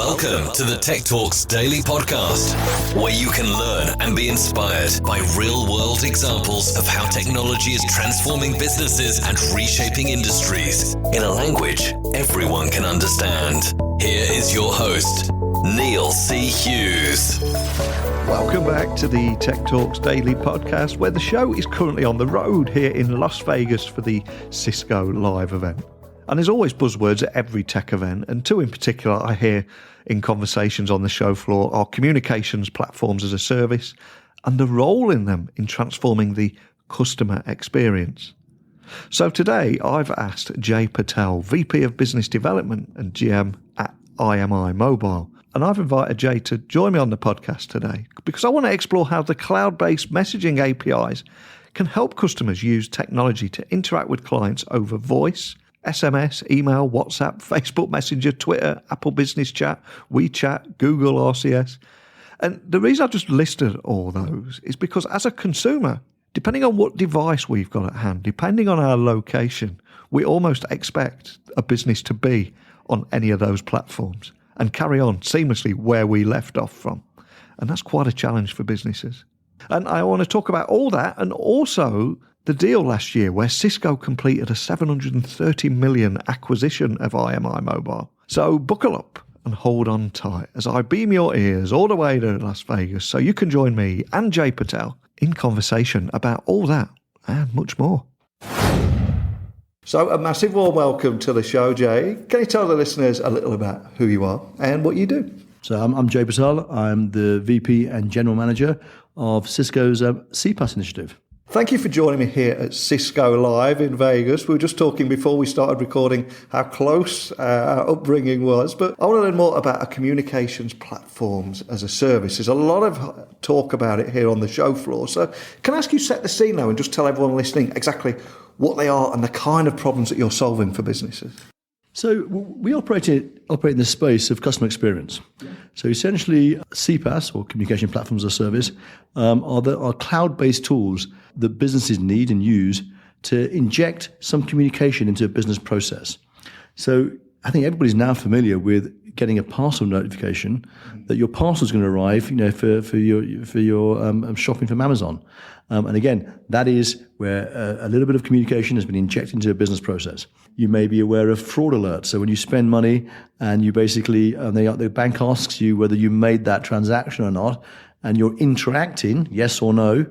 Welcome to the Tech Talks Daily Podcast, where you can learn and be inspired by real-world examples of how technology is transforming businesses and reshaping industries in a language everyone can understand. Here is your host, Neil C. Hughes. Welcome back to the Tech Talks Daily Podcast, where the show is currently on the road here in Las Vegas for the Cisco live event. And there's always buzzwords at every tech event, and two in particular I hear in conversations on the show floor are communications platforms as a service and the role in them in transforming the customer experience. So today I've asked Jay Patel, VP of Business Development and GM at IMI Mobile, and I've invited Jay to join me on the podcast today because I want to explore how the cloud-based messaging APIs can help customers use technology to interact with clients over voice, SMS, email, WhatsApp, Facebook Messenger, Twitter, Apple Business Chat, WeChat, Google RCS. And the reason I've just listed all those is because as a consumer, depending on what device we've got at hand, depending on our location, we almost expect a business to be on any of those platforms and carry on seamlessly where we left off from. And that's quite a challenge for businesses. And I want to talk about all that and also the deal last year where Cisco completed a $730 million acquisition of IMI Mobile. So buckle up and hold on tight as I beam your ears all the way to Las Vegas so you can join me and Jay Patel in conversation about all that and much more. So a massive warm welcome to the show, Jay. Can you tell the listeners a little about who you are and what you do? So I'm Jay Patel. I'm the VP and General Manager of Cisco's CSPs initiative. Thank you for joining me here at Cisco Live in Vegas. We were just talking before we started recording how close our upbringing was, but I want to learn more about our communications platforms as a service. There's a lot of talk about it here on the show floor. So can I ask you to set the scene now and just tell everyone listening exactly what they are and the kind of problems that you're solving for businesses? So we operate in the space of customer experience. So essentially, CSPs, or Communication Platforms as a Service, are cloud-based tools that businesses need and use to inject some communication into a business process. So I think everybody's now familiar with getting a parcel notification that your parcel is going to arrive, for your shopping from Amazon. And again, that is where a little bit of communication has been injected into a business process. You may be aware of fraud alerts. So when you spend money and you basically, the bank asks you whether you made that transaction or not, and you're interacting, yes or no,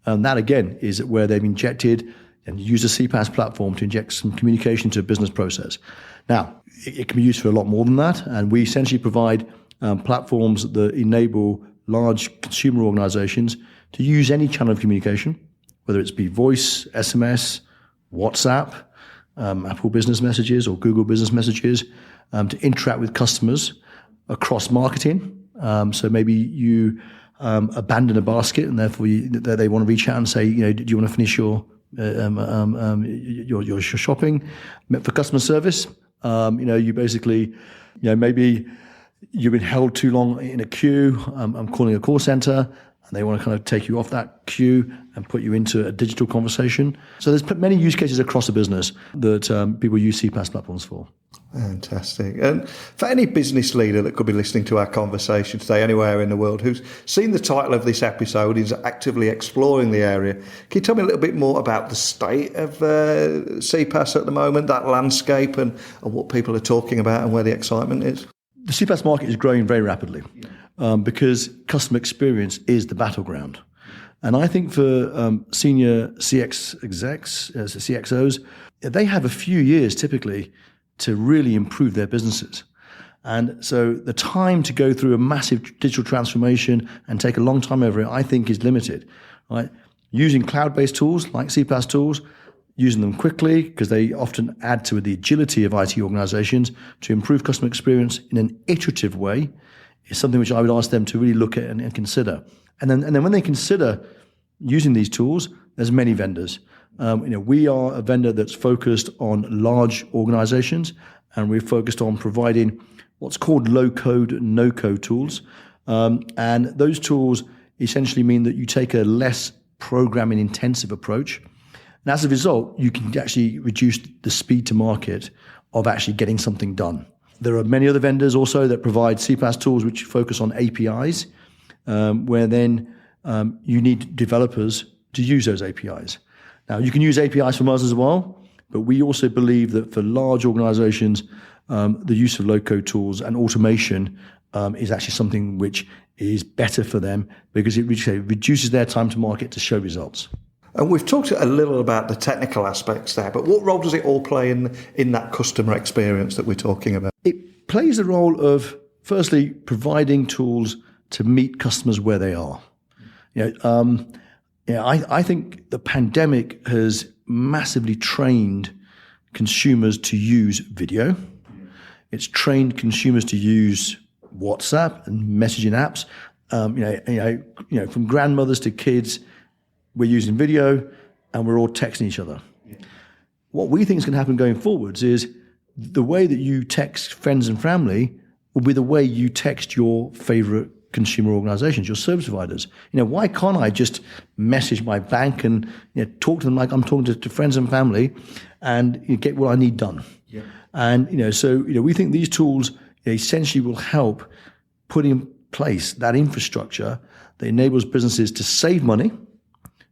and that again is where they've injected and use a CSPs platform to inject some communication to a business process. Now, it can be used for a lot more than that, and we essentially provide platforms that enable large consumer organizations to use any channel of communication, whether it's be voice, SMS, WhatsApp, Apple Business Messages or Google Business Messages, to interact with customers across marketing. So maybe you abandon a basket and therefore they want to reach out and say, do you want to finish your shopping? For customer service, you basically, maybe you've been held too long in a queue. I'm calling a call center. And they want to kind of take you off that queue and put you into a digital conversation. So there's many use cases across the business that people use CSPs platforms for. Fantastic. And for any business leader that could be listening to our conversation today, anywhere in the world, who's seen the title of this episode, is actively exploring the area, can you tell me a little bit more about the state of CSPs at the moment, that landscape and what people are talking about and where the excitement is? The CSPs market is growing very rapidly. Because customer experience is the battleground. And I think for senior CX execs, CXOs, they have a few years typically to really improve their businesses. And so the time to go through a massive digital transformation and take a long time over it, I think is limited. Right? Using cloud-based tools like CSPs tools, using them quickly because they often add to the agility of IT organizations to improve customer experience in an iterative way, is something which I would ask them to really look at and consider. And then when they consider using these tools, there's many vendors. We are a vendor that's focused on large organizations, and we're focused on providing what's called low-code, no-code tools. And those tools essentially mean that you take a less programming-intensive approach. And as a result, you can actually reduce the speed to market of actually getting something done. There are many other vendors also that provide CPaaS tools which focus on APIs, where then you need developers to use those APIs. Now, you can use APIs from us as well, but we also believe that for large organizations, the use of low-code tools and automation is actually something which is better for them because it reduces their time to market to show results. And we've talked a little about the technical aspects there, but what role does it all play in that customer experience that we're talking about? It plays the role of, firstly, providing tools to meet customers where they are. I think the pandemic has massively trained consumers to use video. It's trained consumers to use WhatsApp and messaging apps. From grandmothers to kids, we're using video and we're all texting each other. Yeah. What we think is going to happen going forwards is the way that you text friends and family will be the way you text your favorite consumer organizations, your service providers. Why can't I just message my bank and talk to them like I'm talking to friends and family and get what I need done? Yeah. And we think these tools essentially will help put in place that infrastructure that enables businesses to save money,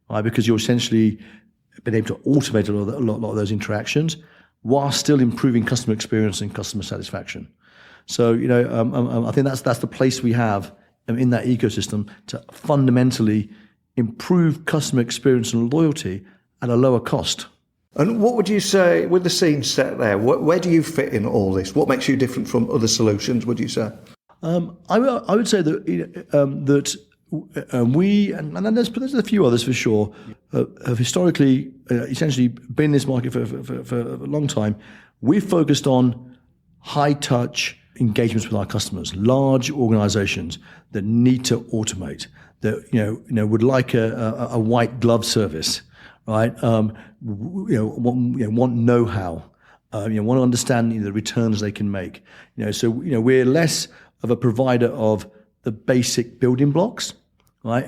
right? Because you're essentially been able to automate a lot of those interactions while still improving customer experience and customer satisfaction. So, I think that's the place we have in that ecosystem to fundamentally improve customer experience and loyalty at a lower cost. And what would you say, with the scene set there, where do you fit in all this? What makes you different from other solutions, would you say? I would say that we, and there's a few others for sure, have historically essentially been in this market for a long time. We've focused on high-touch engagements with our customers, large organizations that need to automate, that would like a white glove service, right? Want know-how, want to understand the returns they can make. So we're less of a provider of the basic building blocks, right?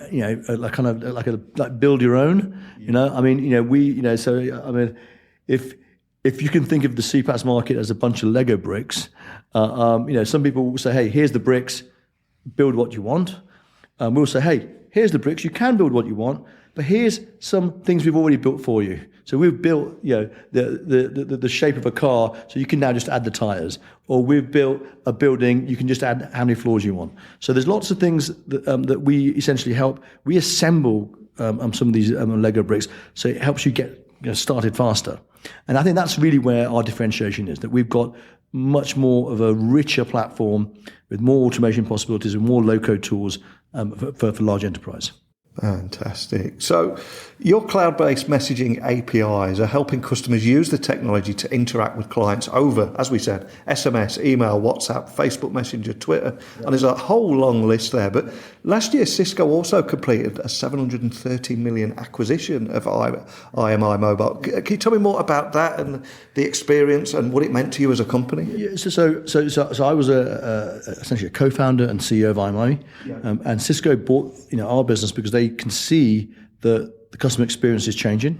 Like build your own. If you can think of the CPaaS market as a bunch of Lego bricks, some people will say, hey, here's the bricks, build what you want. We'll say, hey, here's the bricks, you can build what you want, but here's some things we've already built for you. So we've built, the shape of a car, so you can now just add the tires. Or we've built a building, you can just add how many floors you want. So there's lots of things that we essentially help. We assemble some of these Lego bricks, so it helps you get started faster. And I think that's really where our differentiation is, that we've got much more of a richer platform with more automation possibilities and more low-code tools for large enterprise. Fantastic. So your cloud-based messaging APIs are helping customers use the technology to interact with clients over, as we said, SMS, email, WhatsApp, Facebook Messenger, Twitter, and there's a whole long list there. But last year, Cisco also completed a 730 million acquisition of IMI Mobile. Can you tell me more about that and the experience and what it meant to you as a company? Yeah, so I was essentially a co-founder and CEO of IMI, and Cisco bought our business because they can see that the customer experience is changing,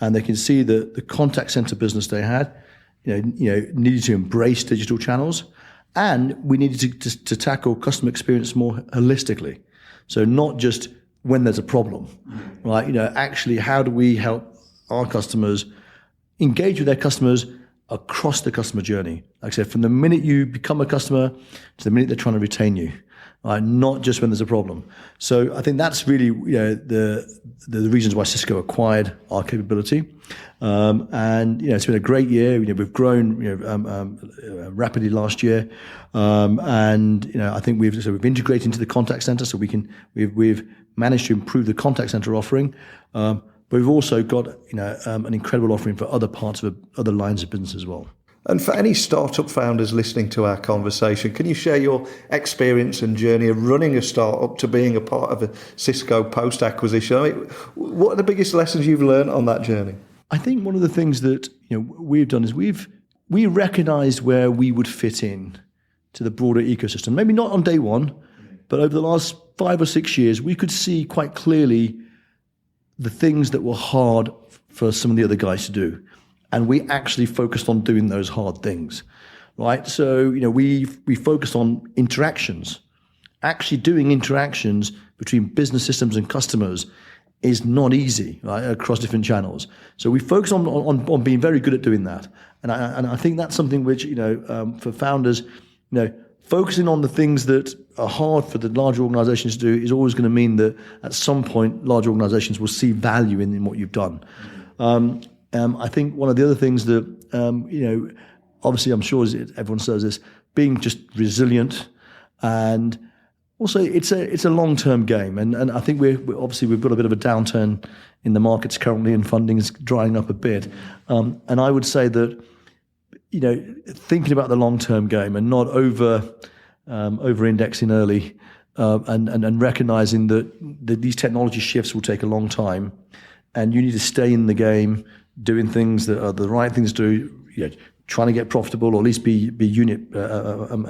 and they can see that the contact center business they had, needed to embrace digital channels, and we needed to tackle customer experience more holistically. So not just when there's a problem, right? Actually, how do we help our customers engage with their customers across the customer journey? Like I said, from the minute you become a customer to the minute they're trying to retain you. Not just when there's a problem. So I think that's really the reasons why Cisco acquired our capability. And it's been a great year. We've grown rapidly last year, and I think we've integrated into the contact center, so we've managed to improve the contact center offering. But we've also got an incredible offering for other parts of other lines of business as well. And for any startup founders listening to our conversation, can you share your experience and journey of running a startup to being a part of a Cisco post-acquisition? What are the biggest lessons you've learned on that journey? I think one of the things that we've done is we recognized where we would fit in to the broader ecosystem. Maybe not on day one, but over the last 5 or 6 years, we could see quite clearly the things that were hard for some of the other guys to do. And we actually focused on doing those hard things. right? So, we focused on interactions. Actually doing interactions between business systems and customers is not easy, right, across different channels. So we focus on being very good at doing that. And I think that's something which, for founders, focusing on the things that are hard for the larger organizations to do is always going to mean that at some point, large organizations will see value in what you've done. I think one of the other things that, obviously I'm sure everyone says this, being just resilient, and also it's a long-term game. And I think we've got a bit of a downturn in the markets currently, and funding is drying up a bit. And I would say that, thinking about the long-term game and not over-indexing early, and recognizing that these technology shifts will take a long time, and you need to stay in the game, doing things that are the right things to do, trying to get profitable, or at least be unit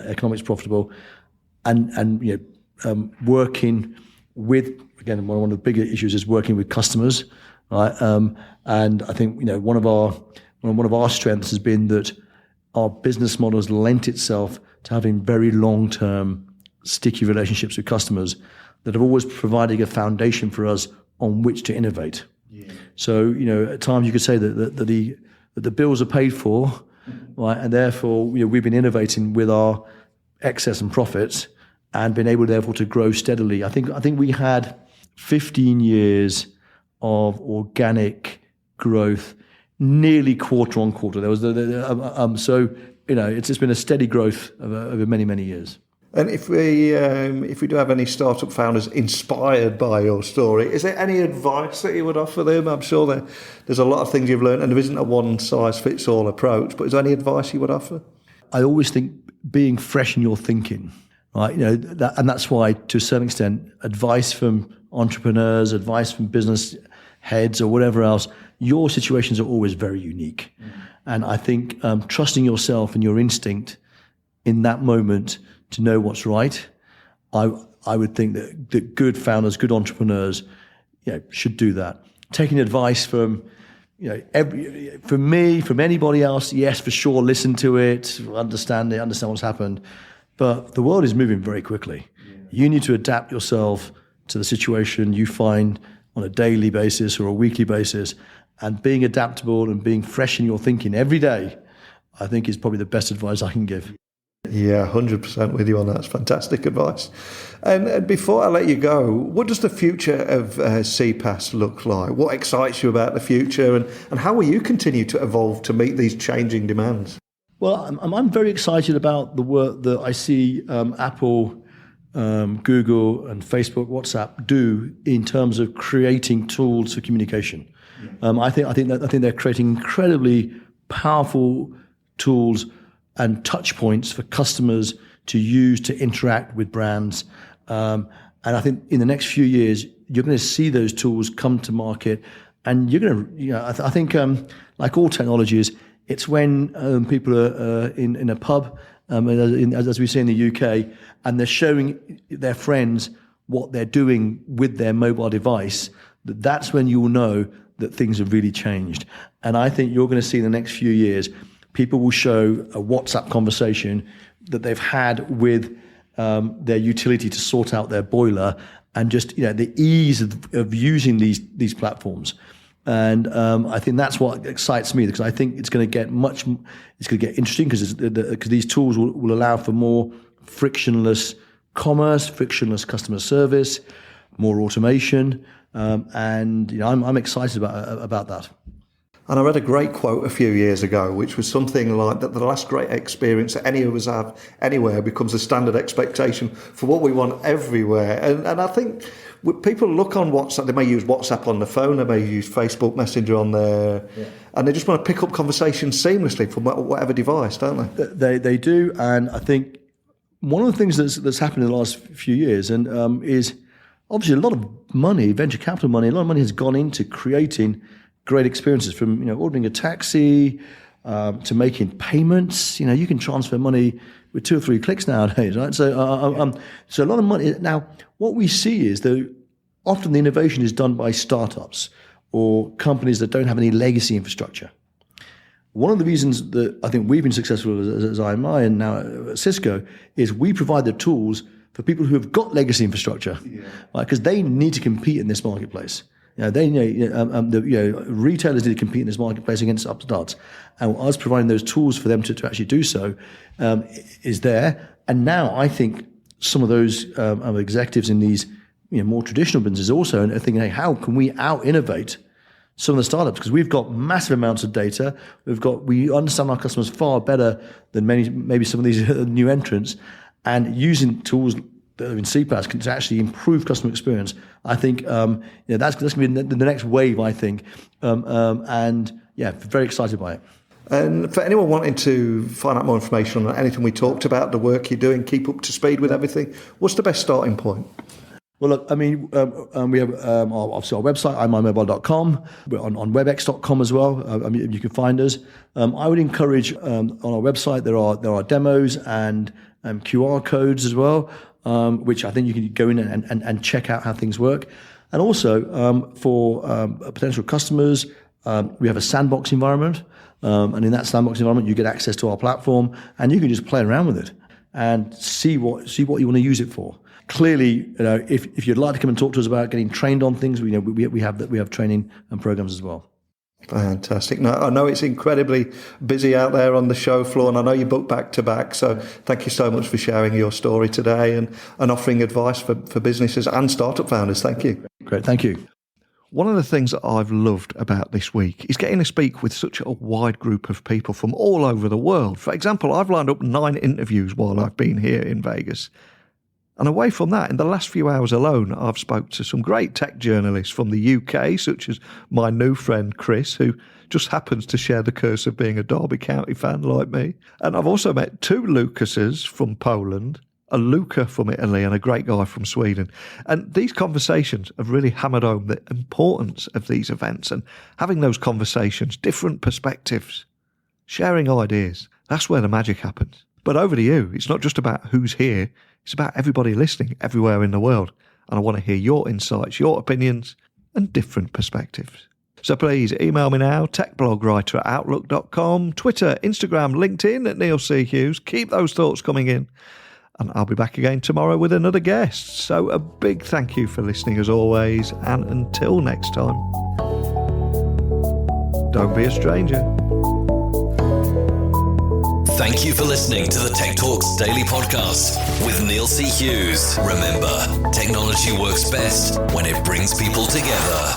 economics profitable, and working with, again, one of the bigger issues is working with customers, right? And I think one of our strengths has been that our business model has lent itself to having very long-term, sticky relationships with customers that have always provided a foundation for us on which to innovate. Yeah. So, at times you could say that the bills are paid for, right? And therefore, we've been innovating with our excess and profits and been able, therefore, to grow steadily. I think we had 15 years of organic growth, nearly quarter on quarter. There was it's been a steady growth over many, many years. And if we do have any startup founders inspired by your story, is there any advice that you would offer them? I'm sure there's a lot of things you've learned, and there isn't a one-size-fits-all approach. But is there any advice you would offer? I always think being fresh in your thinking, right? And that's why, to a certain extent, advice from entrepreneurs, advice from business heads, or whatever else, your situations are always very unique. And I think trusting yourself and your instinct in that moment to know what's right, I would think that good founders, good entrepreneurs, should do that. Taking advice from, from me, from anybody else, yes, for sure, listen to it, understand what's happened. But the world is moving very quickly. Yeah. You need to adapt yourself to the situation you find on a daily basis or a weekly basis, and being adaptable and being fresh in your thinking every day, I think, is probably the best advice I can give. Yeah, 100% with you on that. It's fantastic advice. And before I let you go, what does the future of CPaaS look like? What excites you about the future, and how will you continue to evolve to meet these changing demands? Well, I'm very excited about the work that I see Apple, Google, and Facebook, WhatsApp do in terms of creating tools for communication. I think they're creating incredibly powerful tools and touch points for customers to use to interact with brands. And I think in the next few years, you're going to see those tools come to market, and you're going to, I think, like all technologies, it's when people are in a pub, as we see in the UK, and they're showing their friends what they're doing with their mobile device, that's when you will know that things have really changed. And I think you're going to see in the next few years, people will show a WhatsApp conversation that they've had with their utility to sort out their boiler, and just the ease of using these platforms. And I think that's what excites me, because I think it's going to get interesting, because these tools will allow for more frictionless commerce, frictionless customer service, more automation, and I'm excited about that. And I read a great quote a few years ago, which was something like that: the last great experience that any of us have anywhere becomes a standard expectation for what we want everywhere. And I think people look on WhatsApp, they may use WhatsApp on the phone, they may use Facebook Messenger on there, and they just want to pick up conversations seamlessly from whatever device, don't they? They do, and I think one of the things that's happened in the last few years, and is obviously a lot of money, venture capital money, a lot of money has gone into creating great experiences, from ordering a taxi to making payments. You can transfer money with 2 or 3 clicks nowadays, right? So a lot of money. Now, what we see is that often the innovation is done by startups or companies that don't have any legacy infrastructure. One of the reasons that I think we've been successful as IMI and now at Cisco is we provide the tools for people who have got legacy infrastructure, right? Because they need to compete in this marketplace. Retailers need to compete in this marketplace against upstarts, and us providing those tools for them to actually do so is there. And now I think some of those executives in these more traditional businesses also are thinking, hey, how can we out-innovate some of the startups? Because we've got massive amounts of data. We understand our customers far better than maybe some of these new entrants, and using tools that are in CPaaS can actually improve customer experience. I think that's going to be the next wave, I think, very excited by it. And for anyone wanting to find out more information on anything we talked about, the work you're doing, keep up to speed with everything, what's the best starting point? Well, look, I mean, we have obviously our website, imymobile.com. We're on webex.com as well. You can find us. I would encourage on our website there are demos and QR codes as well, which I think you can go in and check out how things work. And also for potential customers, we have a sandbox environment, and in that sandbox environment, you get access to our platform, and you can just play around with it and see what you want to use it for. Clearly, if you'd like to come and talk to us about getting trained on things, we have training and programs as well. Fantastic. Now, I know it's incredibly busy out there on the show floor, and I know you book back to back. So thank you so much for sharing your story today and offering advice for businesses and startup founders. Thank you. Great. Thank you. One of the things that I've loved about this week is getting to speak with such a wide group of people from all over the world. For example, I've lined up 9 interviews while I've been here in Vegas. And away from that, in the last few hours alone, I've spoke to some great tech journalists from the UK, such as my new friend Chris, who just happens to share the curse of being a Derby County fan like me. And I've also met 2 Lucases from Poland, a Luca from Italy, and a great guy from Sweden. And these conversations have really hammered home the importance of these events and having those conversations, different perspectives, sharing ideas. That's where the magic happens. But over to you. It's not just about who's here. It's about everybody listening everywhere in the world. And I want to hear your insights, your opinions, and different perspectives. So please email me now, techblogwriter@outlook.com, Twitter, Instagram, LinkedIn at Neil C. Hughes. Keep those thoughts coming in. And I'll be back again tomorrow with another guest. So a big thank you for listening as always. And until next time, don't be a stranger. Thank you for listening to the Tech Talks Daily Podcast with Neil C. Hughes. Remember, technology works best when it brings people together.